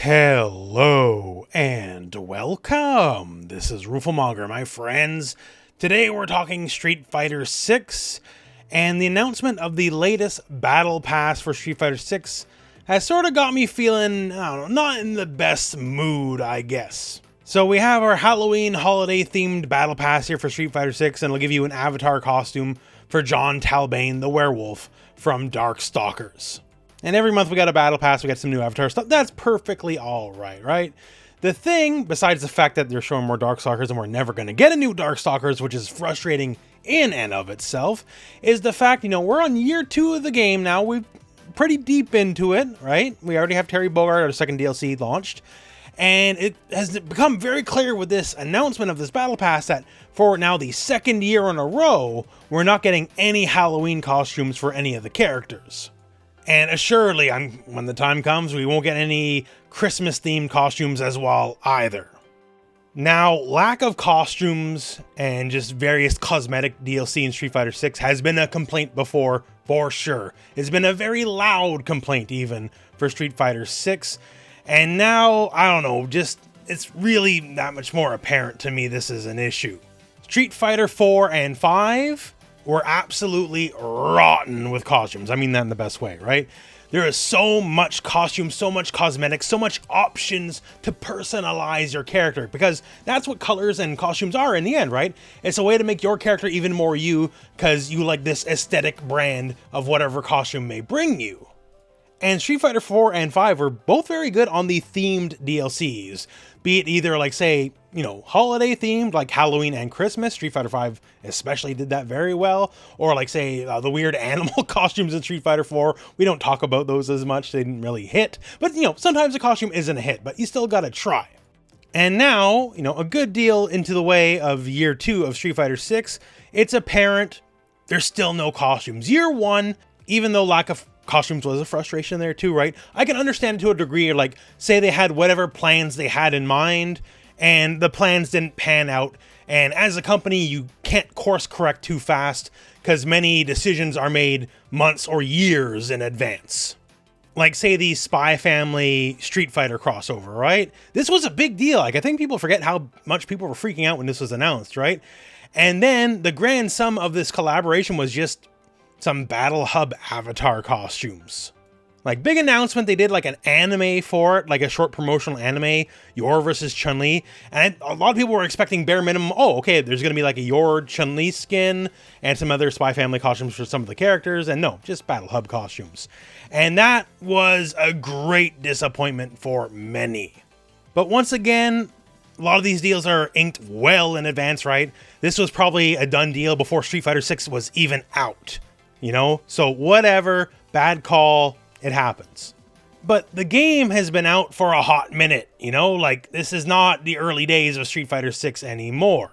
Hello and welcome. This is rooflemonger, my friends. Today we're talking Street Fighter 6, and the announcement of the latest battle pass for Street Fighter 6 has sort of got me feeling, I don't know, not in the best mood, I guess. So we have our Halloween holiday themed battle pass here for Street Fighter 6, and it'll give you an avatar costume for John Talbane, the werewolf from Darkstalkers. And every month we got a battle pass, we got some new avatar stuff. That's perfectly all right, right? The thing, besides the fact that they're showing more Darkstalkers and we're never going to get a new Darkstalkers, which is frustrating in and of itself, is the fact, we're on year 2 of the game now. We're pretty deep into it, right? We already have Terry Bogard, our second DLC launched. And it has become very clear with this announcement of this battle pass that for now the second year in a row, we're not getting any Halloween costumes for any of the characters. And assuredly, when the time comes, we won't get any Christmas-themed costumes as well either. Now, lack of costumes and just various cosmetic DLC in Street Fighter 6 has been a complaint before, for sure. It's been a very loud complaint even for Street Fighter 6. And now, I don't know, it's really that much more apparent to me this is an issue. Street Fighter 4 and 5 were absolutely rotten with costumes. I mean that in the best way, right? There is so much costume, so much cosmetics, so much options to personalize your character, because that's what colors and costumes are in the end, right? It's a way to make your character even more you, because you like this aesthetic brand of whatever costume may bring you. And Street Fighter 4 and 5 were both very good on the themed DLCs, be it either like, say, holiday themed like Halloween and Christmas. Street Fighter 5 especially did that very well. Or like, say, the weird animal costumes in Street Fighter 4. We don't talk about those as much. They didn't really hit. But, sometimes a costume isn't a hit, but you still gotta try. And now, a good deal into the way of year 2 of Street Fighter 6, it's apparent there's still no costumes. Year 1, even though lack of costumes was a frustration there too, right? I can understand it to a degree, like, say they had whatever plans they had in mind, and the plans didn't pan out, and as a company, you can't course correct too fast, because many decisions are made months or years in advance. Like, say, the Spy Family Street Fighter crossover, right? This was a big deal. Like, I think people forget how much people were freaking out when this was announced, right? And then the grand sum of this collaboration was just some Battle Hub avatar costumes. Like, big announcement, they did like an anime for it, like a short promotional anime, Yor versus Chun-Li, and a lot of people were expecting bare minimum, okay, there's gonna be like a Yor Chun-Li skin and some other Spy Family costumes for some of the characters, and no, just Battle Hub costumes. And that was a great disappointment for many. But once again, a lot of these deals are inked well in advance, right? This was probably a done deal before Street Fighter 6 was even out. So whatever, bad call, it happens. But the game has been out for a hot minute, like, this is not the early days of Street Fighter 6 anymore.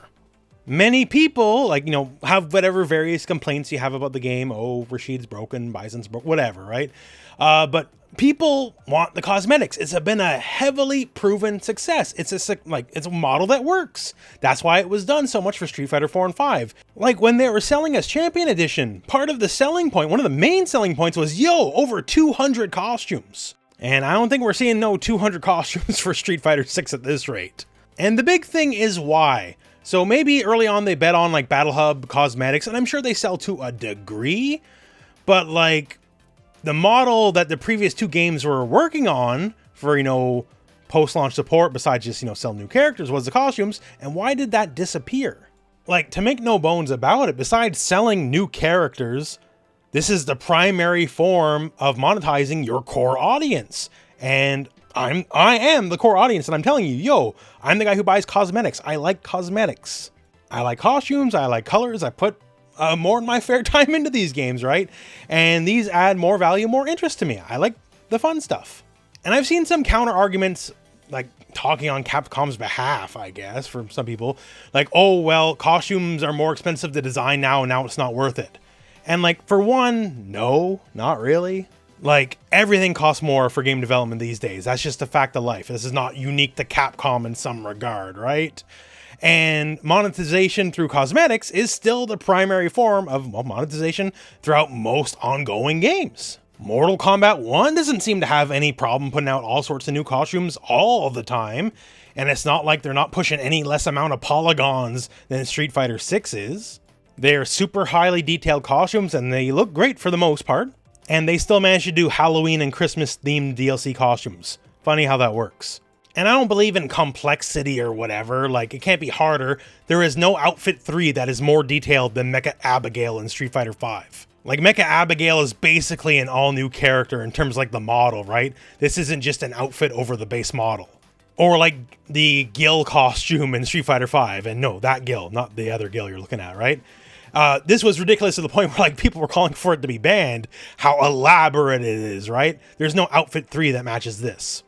Many people, like, have whatever various complaints you have about the game. Oh, Rashid's broken, Bison's broken, whatever, right? But people want the cosmetics. It's been a heavily proven success. It's a model that works. That's why it was done so much for Street Fighter 4 and 5. Like, when they were selling as Champion Edition, part of the selling point, one of the main selling points was, over 200 costumes. And I don't think we're seeing no 200 costumes for Street Fighter 6 at this rate. And the big thing is why. So maybe early on they bet on like Battle Hub cosmetics, and I'm sure they sell to a degree, but like, the model that the previous 2 games were working on for, post-launch support, besides just, sell new characters, was the costumes. And why did that disappear? Like, to make no bones about it, besides selling new characters, this is the primary form of monetizing your core audience. And I am the core audience, and I'm telling you, I'm the guy who buys cosmetics. I like cosmetics. I like costumes. I like colors. I put more in my fair time into these games, right? And these add more value, more interest to me. I like the fun stuff. And I've seen some counter arguments, like talking on Capcom's behalf, I guess, for some people, like, oh, well, costumes are more expensive to design now, and now it's not worth it. And like, for one, no, not really. Like, everything costs more for game development these days. That's just a fact of life. This is not unique to Capcom in some regard, right? And monetization through cosmetics is still the primary form of monetization throughout most ongoing games. Mortal Kombat 1 doesn't seem to have any problem putting out all sorts of new costumes all the time, and it's not like they're not pushing any less amount of polygons than Street Fighter 6 is. They're super highly detailed costumes, and they look great for the most part, and they still manage to do Halloween and Christmas themed DLC costumes. Funny how that works. And I don't believe in complexity or whatever, like it can't be harder. There is no Outfit 3 that is more detailed than Mecha Abigail in Street Fighter 5. Like, Mecha Abigail is basically an all-new character in terms of, like, the model, right? This isn't just an outfit over the base model. Or, like, the Gil costume in Street Fighter 5. And no, that Gil, not the other Gil you're looking at, right? This was ridiculous to the point where, like, people were calling for it to be banned. How elaborate it is, right? There's no Outfit 3 that matches this.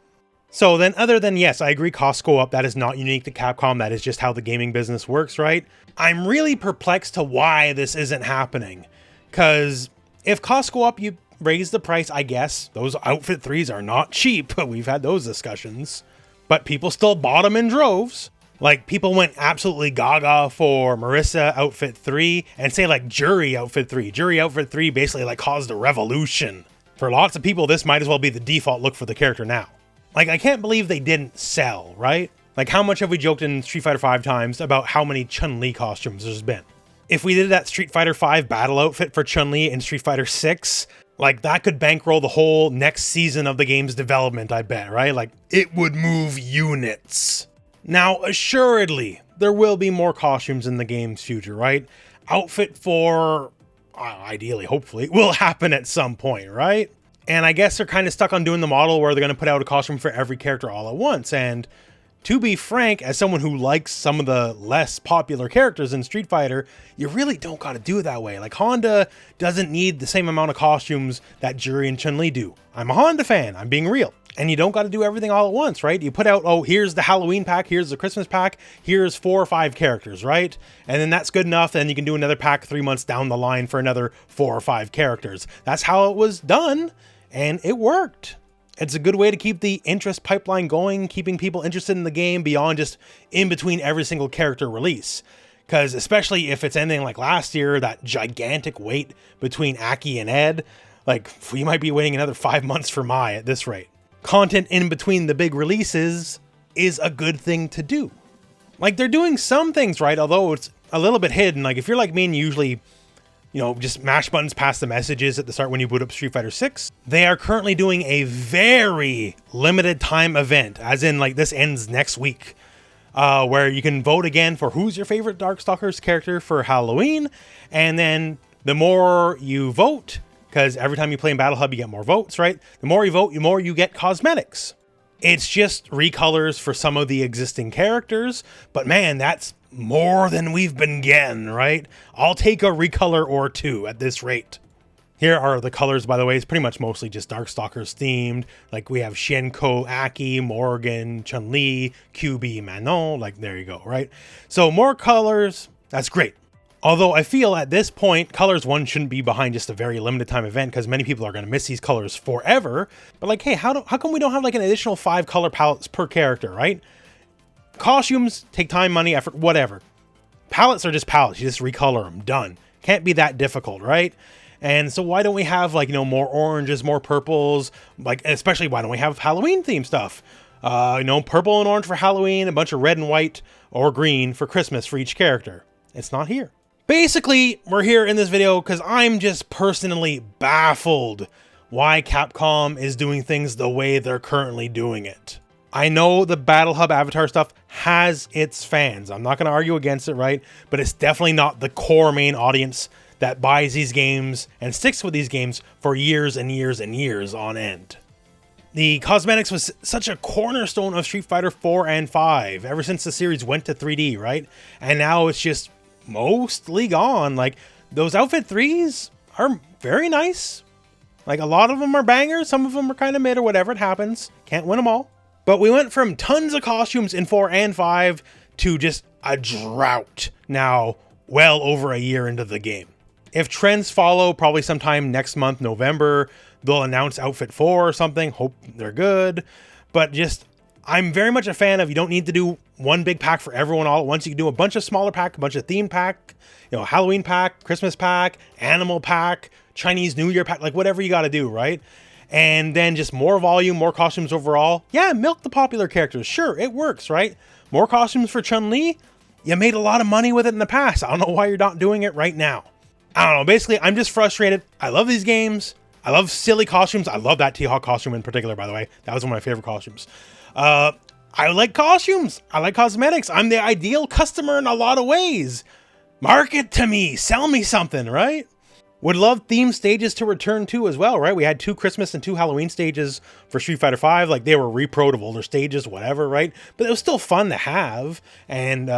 So then, other than, yes, I agree, costs go up. That is not unique to Capcom. That is just how the gaming business works, right? I'm really perplexed to why this isn't happening. Because if costs go up, you raise the price, I guess. Those Outfit 3s are not cheap. We've had those discussions. But people still bought them in droves. Like, people went absolutely gaga for Marissa Outfit 3 and say, like, Jury Outfit 3. Jury Outfit 3 basically, like, caused a revolution. For lots of people, this might as well be the default look for the character now. Like, I can't believe they didn't sell, right? Like, how much have we joked in Street Fighter 5 times about how many Chun-Li costumes there's been? If we did that Street Fighter 5 battle outfit for Chun-Li in Street Fighter 6, like, that could bankroll the whole next season of the game's development, I bet, right? Like, it would move units. Now, assuredly, there will be more costumes in the game's future, right? Outfit 4, ideally, hopefully, will happen at some point, right? And I guess they're kind of stuck on doing the model where they're going to put out a costume for every character all at once, and to be frank, as someone who likes some of the less popular characters in Street Fighter, you really don't gotta do it that way. Like, Honda doesn't need the same amount of costumes that Jury and Chun-Li do. I'm a Honda fan, I'm being real. And you don't gotta do everything all at once, right? You put out, oh, here's the Halloween pack, here's the Christmas pack, here's 4 or 5 characters, right? And then that's good enough, then you can do another pack 3 months down the line for another 4 or 5 characters. That's how it was done, and it worked. It's a good way to keep the interest pipeline going, keeping people interested in the game beyond just in between every single character release. Because especially if it's anything like last year, that gigantic wait between Aki and Ed, like, we might be waiting another 5 months for Mai at this rate. Content in between the big releases is a good thing to do. Like, they're doing some things right, although it's a little bit hidden. Like, if you're like me and usually, you know, just mash buttons past the messages at the start when you boot up Street Fighter 6. They are currently doing a very limited time event, as in, like, this ends next week, where you can vote again for who's your favorite Darkstalkers character for Halloween. And then the more you vote, because every time you play in Battle Hub, you get more votes, right? The more you vote, the more you get cosmetics. It's just recolors for some of the existing characters, but man, that's more than we've been getting, right? I'll take a recolor or 2 at this rate. Here are the colors, by the way. It's pretty much mostly just Darkstalkers themed. Like, we have Shenko, Aki, Morgan, Chun-Li, QB, Manon. Like, there you go, right? So more colors, that's great. Although I feel at this point, Colors 1 shouldn't be behind just a very limited time event because many people are going to miss these colors forever. But like, hey, how come we don't have like an additional 5 color palettes per character, right? Costumes take time, money, effort, whatever. Palettes are just palettes. You just recolor them. Done. Can't be that difficult, right? And so why don't we have, like, you know, more oranges, more purples, like, especially why don't we have Halloween themed stuff? You know, purple and orange for Halloween, a bunch of red and white or green for Christmas for each character. It's not here. Basically, we're here in this video because I'm just personally baffled why Capcom is doing things the way they're currently doing it. I know the Battle Hub Avatar stuff has its fans. I'm not going to argue against it, right? But it's definitely not the core main audience that buys these games and sticks with these games for years and years and years on end. The cosmetics was such a cornerstone of Street Fighter 4 and 5 ever since the series went to 3D, right? And now it's just mostly gone. Like, those Outfit 3s are very nice. Like, a lot of them are bangers. Some of them are kind of mid or whatever. It happens. Can't win them all. But we went from tons of costumes in 4 and 5 to just a drought now, well over a year into the game. If trends follow, probably sometime next month, November, they'll announce Outfit 4 or something. Hope they're good. But just I'm very much a fan of, you don't need to do one big pack for everyone all at once. You can do a bunch of smaller pack, a bunch of theme pack, you know, Halloween pack, Christmas pack, animal pack, Chinese New Year pack, like whatever you got to do, right? And then just more volume, more costumes overall. Yeah, milk the popular characters. Sure, it works, right? More costumes for Chun-Li. You made a lot of money with it in the past. I don't know why you're not doing it right now. I don't know. Basically, I'm just frustrated. I love these games. I love silly costumes. I love that T-Hawk costume in particular, by the way. That was one of my favorite costumes. I like costumes. I like cosmetics. I'm the ideal customer in a lot of ways. Market to me. Sell me something, right? Would love theme stages to return to as well, right? We had 2 Christmas and 2 Halloween stages for Street Fighter V. Like, they were reproed of older stages, whatever, right? But it was still fun to have. And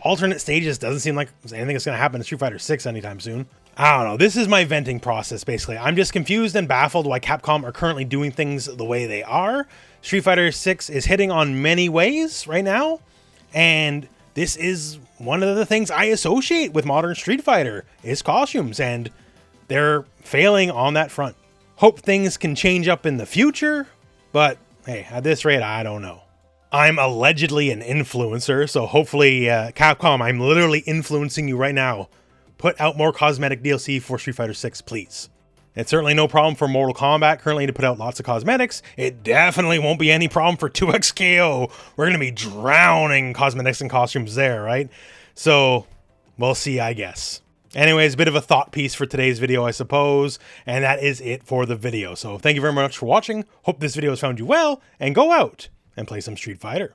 alternate stages doesn't seem like anything that's going to happen in Street Fighter 6 anytime soon. I don't know. This is my venting process, basically. I'm just confused and baffled why Capcom are currently doing things the way they are. Street Fighter 6 is hitting on many ways right now. And this is one of the things I associate with modern Street Fighter is costumes. And they're failing on that front. Hope things can change up in the future, but hey, at this rate, I don't know. I'm allegedly an influencer, so hopefully, Capcom, I'm literally influencing you right now. Put out more cosmetic DLC for Street Fighter 6, please. It's certainly no problem for Mortal Kombat currently to put out lots of cosmetics. It definitely won't be any problem for 2XKO. We're going to be drowning cosmetics and costumes there, right? So, we'll see, I guess. Anyways, a bit of a thought piece for today's video, I suppose, and that is it for the video. So thank you very much for watching. Hope this video has found you well, and go out and play some Street Fighter.